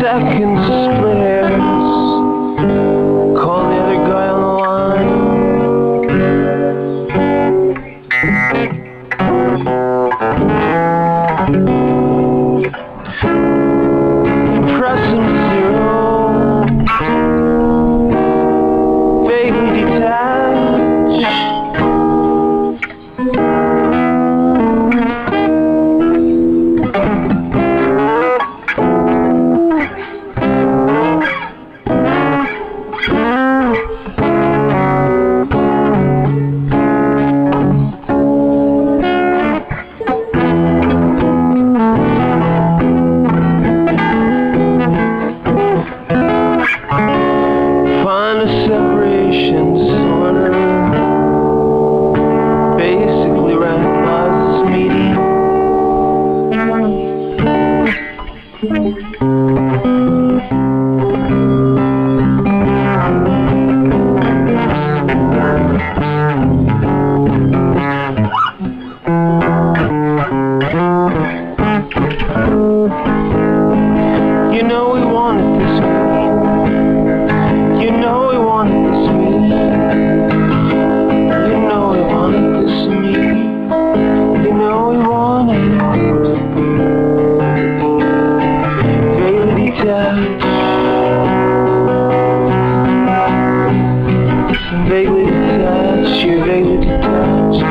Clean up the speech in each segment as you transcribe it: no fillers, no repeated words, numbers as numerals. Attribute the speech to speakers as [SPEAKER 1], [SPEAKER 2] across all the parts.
[SPEAKER 1] seconds to split hairs. Call the other guy on the line. Press him zero. Vaguely detached. Find a separation disorder. Basically randomizes median. You know we wanted this way. You know we wanted this way. You know we wanted this me. You know we wanted vaguely detached. Vaguely detached. You're vaguely detached.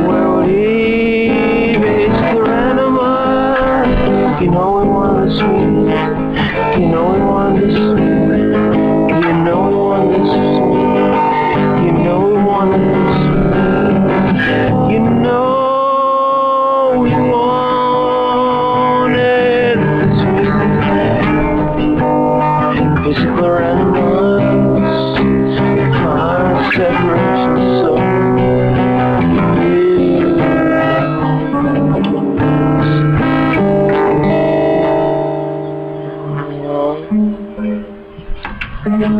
[SPEAKER 1] Where would he be? It's the randomizer. You know we wanted this me. You know we wanted this me. You know we want this. You know we want this. You know we wanted this. Physical randomness, hard separation, so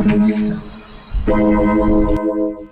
[SPEAKER 1] Thank you.